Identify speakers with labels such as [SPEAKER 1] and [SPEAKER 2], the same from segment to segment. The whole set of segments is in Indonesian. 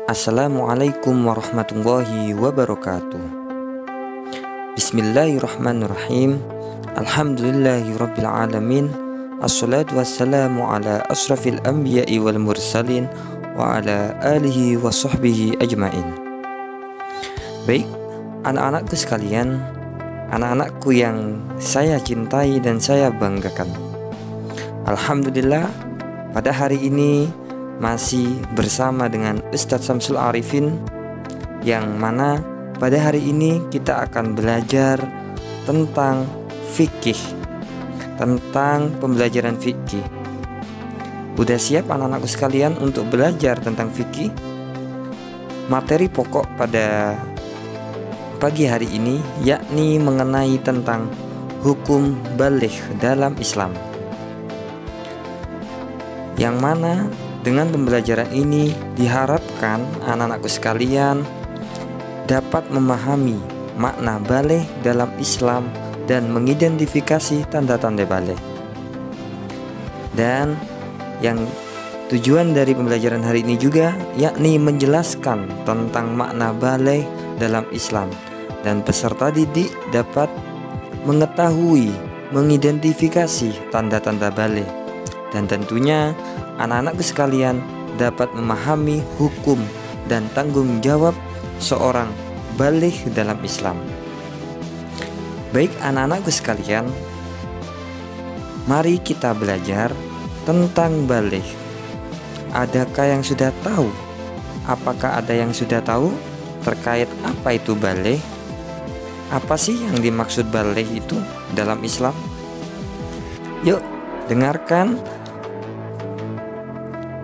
[SPEAKER 1] Assalamualaikum warahmatullahi wabarakatuh. Bismillahirrahmanirrahim. Alhamdulillahirabbil alamin. Assalatu wassalamu ala asrafil anbiya'i wal mursalin wa ala alihi wa sahbihi ajmain. Baik, anak-anakku sekalian, anak-anakku yang saya cintai dan saya banggakan. Alhamdulillah, pada hari ini masih bersama dengan Ustadz Syamsul Arifin, yang mana pada hari ini kita akan belajar tentang fikih, tentang pembelajaran fikih. Udah siap anak-anakku sekalian untuk belajar tentang fikih? Materi pokok pada pagi hari ini yakni mengenai tentang hukum baligh dalam Islam, yang mana dengan pembelajaran ini diharapkan anak-anakku sekalian dapat memahami makna baligh dalam Islam dan mengidentifikasi tanda-tanda baligh. Dan yang tujuan dari pembelajaran hari ini juga yakni menjelaskan tentang makna baligh dalam Islam, dan peserta didik dapat mengetahui, mengidentifikasi tanda-tanda baligh, dan tentunya anak-anakku sekalian dapat memahami hukum dan tanggung jawab seorang baligh dalam Islam. Baik anak-anakku sekalian, mari kita belajar tentang baligh. Adakah yang sudah tahu? Apakah ada yang sudah tahu terkait apa itu baligh? Apa sih yang dimaksud baligh itu dalam Islam? Yuk, dengarkan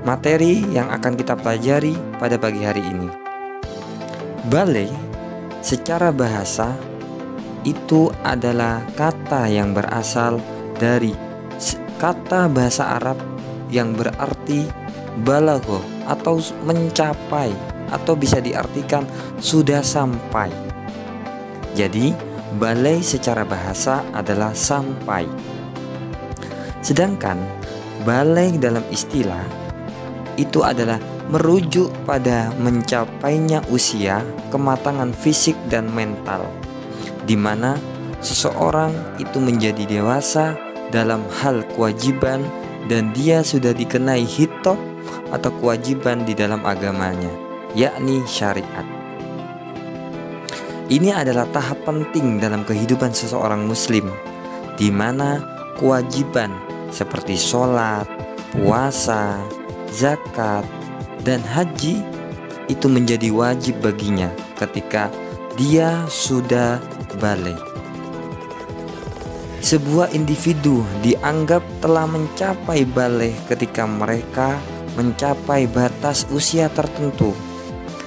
[SPEAKER 1] materi yang akan kita pelajari pada pagi hari ini. Baligh secara bahasa itu adalah kata yang berasal dari kata bahasa Arab yang berarti balagho atau mencapai, atau bisa diartikan sudah sampai. Jadi baligh secara bahasa adalah sampai. Sedangkan baligh dalam istilah itu adalah merujuk pada mencapainya usia kematangan fisik dan mental, di mana seseorang itu menjadi dewasa dalam hal kewajiban dan dia sudah dikenai hitop atau kewajiban di dalam agamanya, yakni syariat. Ini adalah tahap penting dalam kehidupan seseorang muslim, di mana kewajiban seperti sholat, puasa, zakat, dan haji itu menjadi wajib baginya ketika dia sudah baligh. Sebuah individu dianggap telah mencapai baligh ketika mereka mencapai batas usia tertentu,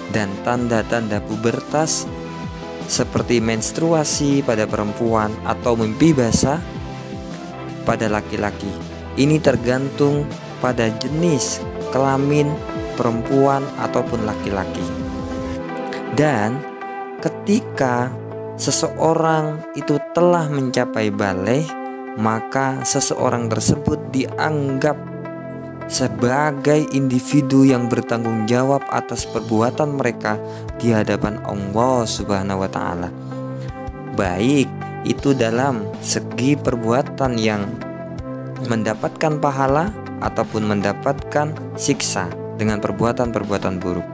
[SPEAKER 1] dan tanda-tanda pubertas seperti menstruasi pada perempuan atau mimpi basah pada laki-laki ini tergantung pada jenis kelamin perempuan ataupun laki-laki. Dan ketika seseorang itu telah mencapai baligh, maka seseorang tersebut dianggap sebagai individu yang bertanggung jawab atas perbuatan mereka di hadapan Allah Subhanahu wa ta'ala, baik itu dalam segi perbuatan yang mendapatkan pahala ataupun mendapatkan siksa dengan perbuatan-perbuatan buruk.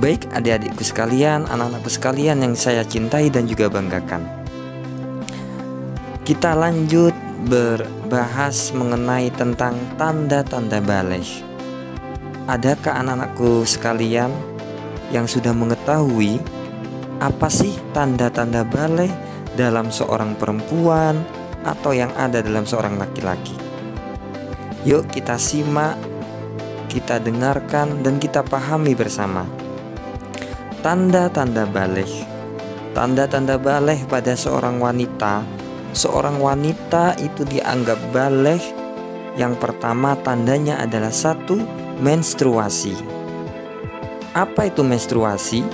[SPEAKER 1] Baik adik-adikku sekalian, anak-anakku sekalian yang saya cintai dan juga banggakan, kita lanjut berbahas mengenai tentang tanda-tanda baligh. Adakah anak-anakku sekalian yang sudah mengetahui apa sih tanda-tanda baligh dalam seorang perempuan atau yang ada dalam seorang laki-laki? Yuk kita simak, kita dengarkan, dan kita pahami bersama. Tanda-tanda baligh. Tanda-tanda baligh pada seorang wanita. Seorang wanita itu dianggap baligh. Yang pertama tandanya adalah 1. Menstruasi. Apa itu menstruasi?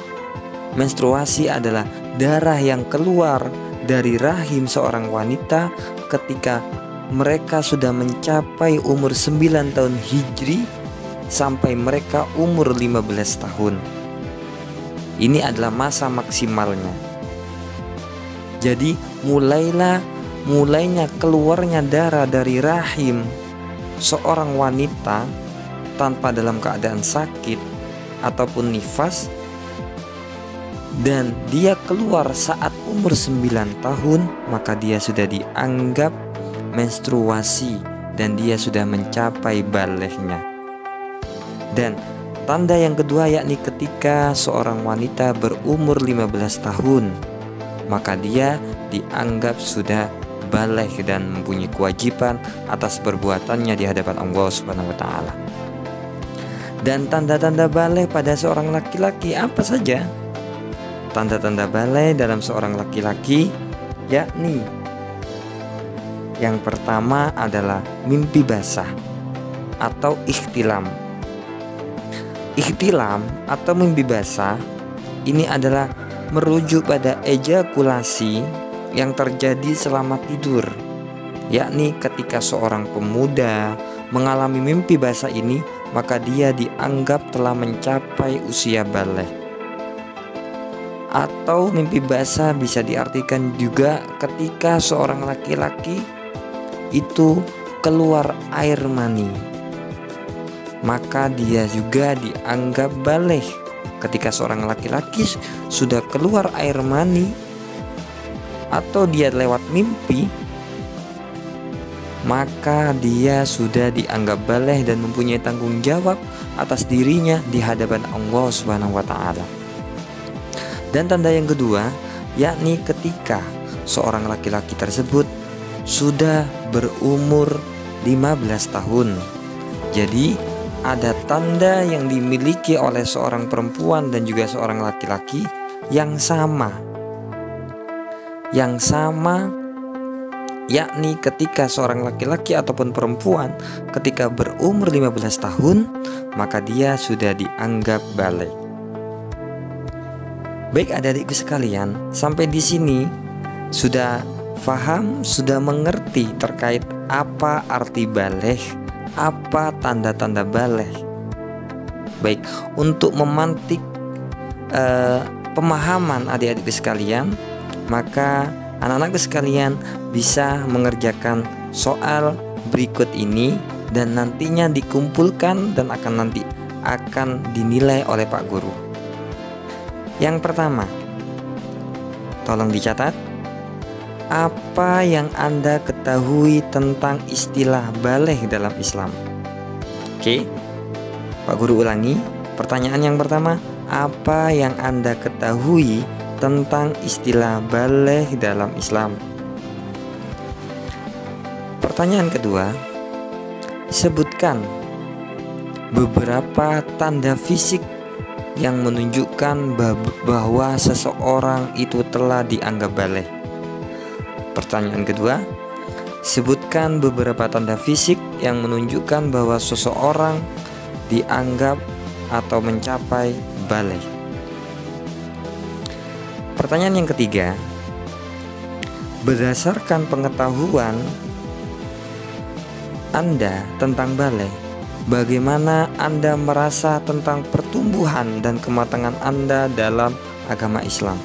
[SPEAKER 1] Menstruasi adalah darah yang keluar dari rahim seorang wanita ketika mereka sudah mencapai umur 9 tahun Hijri sampai mereka umur 15 tahun. Ini adalah masa maksimalnya. Jadi mulainya keluarnya darah dari rahim seorang wanita tanpa dalam keadaan sakit ataupun nifas, dan dia keluar saat umur 9 tahun, maka dia sudah dianggap menstruasi dan dia sudah mencapai baleghnya. Dan tanda yang kedua yakni ketika seorang wanita berumur 15 tahun, maka dia dianggap sudah baligh dan mempunyai kewajiban atas perbuatannya di hadapan Allah Subhanahu wa taala. Dan tanda-tanda baligh pada seorang laki-laki apa saja? Tanda-tanda baligh dalam seorang laki-laki yakni yang pertama adalah mimpi basah atau ihtilam. Ihtilam atau mimpi basah ini adalah merujuk pada ejakulasi yang terjadi selama tidur, yakni ketika seorang pemuda mengalami mimpi basah ini, maka dia dianggap telah mencapai usia baligh. Atau mimpi basah bisa diartikan juga ketika seorang laki-laki itu keluar air mani, maka dia juga dianggap baligh. Ketika seorang laki-laki sudah keluar air mani atau dia lewat mimpi, maka dia sudah dianggap baligh dan mempunyai tanggung jawab atas dirinya di hadapan Allah Subhanahu wa taala. Dan tanda yang kedua yakni ketika seorang laki-laki tersebut sudah berumur 15 tahun. Jadi ada tanda yang dimiliki oleh seorang perempuan dan juga seorang laki-laki yang sama. Yang sama yakni ketika seorang laki-laki ataupun perempuan ketika berumur 15 tahun, maka dia sudah dianggap baligh. Baik adik-adikku sekalian, sampai di sini sudah faham, sudah mengerti terkait apa arti baligh, apa tanda-tanda baligh. Baik, untuk memantik pemahaman adik-adik sekalian, maka anak-anak sekalian bisa mengerjakan soal berikut ini dan nantinya dikumpulkan dan akan dinilai oleh Pak Guru. Yang pertama, tolong dicatat, apa yang Anda ketahui tentang istilah baligh dalam Islam? Oke, Pak Guru ulangi. Pertanyaan yang pertama, apa yang Anda ketahui tentang istilah baligh dalam Islam? Pertanyaan kedua, sebutkan beberapa tanda fisik yang menunjukkan bahwa seseorang itu telah dianggap baligh. Pertanyaan kedua, sebutkan beberapa tanda fisik yang menunjukkan bahwa seseorang dianggap atau mencapai baligh. Pertanyaan yang ketiga, berdasarkan pengetahuan Anda tentang baligh, bagaimana Anda merasa tentang pertumbuhan dan kematangan Anda dalam agama Islam?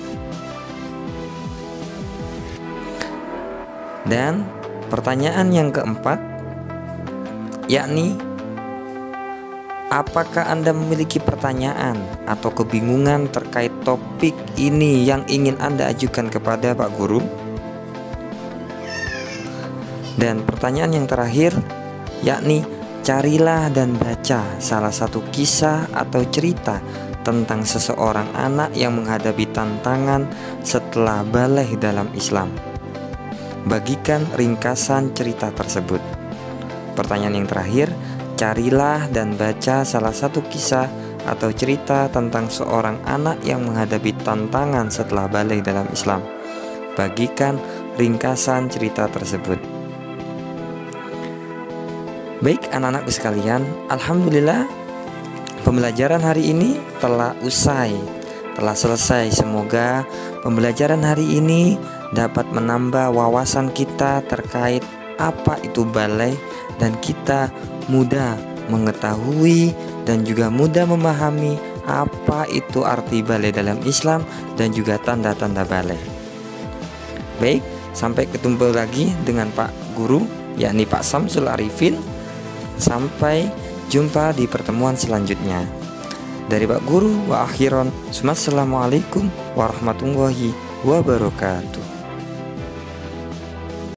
[SPEAKER 1] Dan pertanyaan yang keempat, yakni apakah Anda memiliki pertanyaan atau kebingungan terkait topik ini yang ingin Anda ajukan kepada Pak Guru? Dan pertanyaan yang terakhir, yakni carilah dan baca salah satu kisah atau cerita tentang seseorang anak yang menghadapi tantangan setelah baligh dalam Islam. Bagikan ringkasan cerita tersebut. Pertanyaan yang terakhir, carilah dan baca salah satu kisah atau cerita tentang seorang anak yang menghadapi tantangan setelah baligh dalam Islam. Bagikan ringkasan cerita tersebut. Baik anak-anakku sekalian, alhamdulillah pembelajaran hari ini telah usai, telah selesai. Semoga pembelajaran hari ini dapat menambah wawasan kita terkait apa itu baligh dan kita mudah mengetahui dan juga mudah memahami apa itu arti balai dalam Islam dan juga tanda-tanda balai. Baik, sampai ketemu lagi dengan Pak Guru, yakni Pak Samsul Arifin. Sampai jumpa di pertemuan selanjutnya. Dari Pak Guru wa akhiron, assalamualaikum warahmatullahi wabarakatuh.